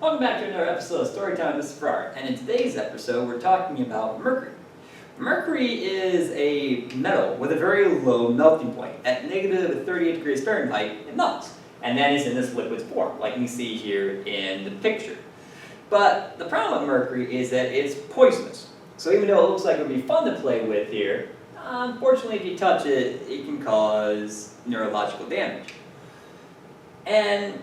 Welcome back to another episode of Storytime. This is Ferrara, and in today's episode we're talking about mercury. Mercury is a metal with a very low melting point. At negative 38 degrees Fahrenheit, it melts, and that is in this liquid form, like you see here in the picture. But the problem with mercury is that it's poisonous. So even though it looks like it would be fun to play with here, unfortunately if you touch it, it can cause neurological damage. And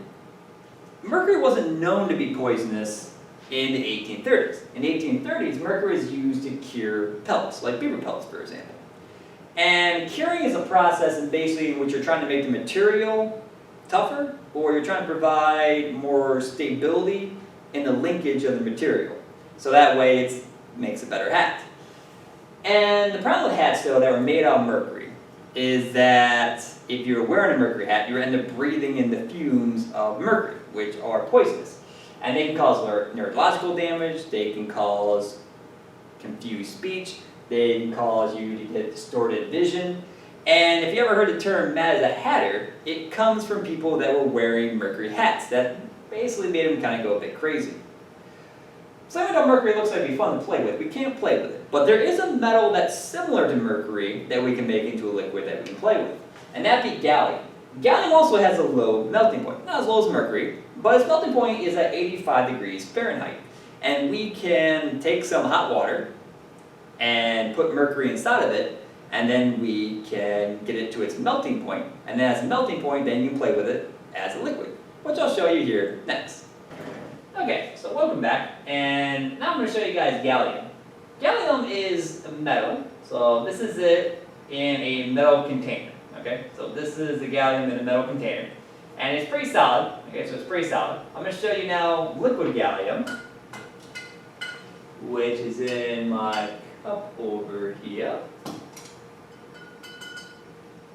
mercury wasn't known to be poisonous in the 1830s. In the 1830s, mercury was used to cure pellets, like beaver pellets, for example. And curing is a process in basically which you're trying to make the material tougher, or you're trying to provide more stability in the linkage of the material. So that way it makes a better hat. And the problem with hats, though, that were made out of mercury is that if you're wearing a mercury hat, you end up breathing in the fumes of mercury, which are poisonous. And they can cause neurological damage, they can cause confused speech, they can cause you to get distorted vision. And if you ever heard the term mad as a hatter, it comes from people that were wearing mercury hats. That basically made them kind of go a bit crazy. So even though mercury looks like it'd be fun to play with, we can't play with it. But there is a metal that's similar to mercury that we can make into a liquid that we can play with. And that'd be gallium. Gallium also has a low melting point. Not as low as mercury, but its melting point is at 85 degrees Fahrenheit. And we can take some hot water and put mercury inside of it, and then we can get it to its melting point. And then as a melting point, then you can play with it as a liquid, which I'll show you here next. Okay, so welcome back, and now I'm going to show you guys gallium. Gallium is a metal, so this is it in a metal container. Okay, so this is the gallium in a metal container, and it's pretty solid. Okay, so it's pretty solid. I'm going to show you now liquid gallium, which is in my cup over here.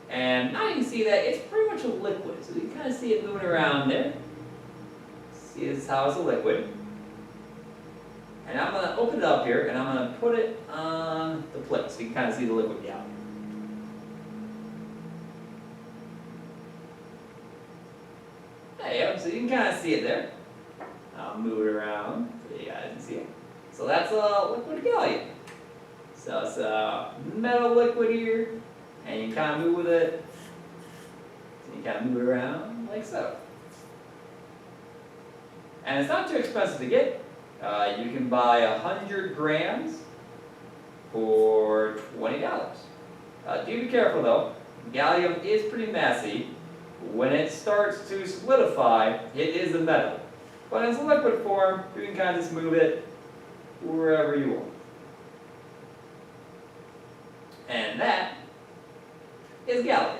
And now you can see that it's pretty much a liquid, so you can kind of see it moving around there. See, this is how it's a liquid. And I'm going to open it up here, and I'm going to put it on the plate so you can kind of see the liquid gallium. There you go, so you can kind of see it there. I'll move it around so you guys can see it. So that's a liquid gallium. So it's a metal liquid here, and you kind of move with it. So you kind of move it around like so. And it's not too expensive to get. You can buy 100 grams for $20. Do be careful though. Gallium is pretty massy. When it starts to solidify, it is a metal. But in its liquid form, you can kind of just move it wherever you want. And that is gallium.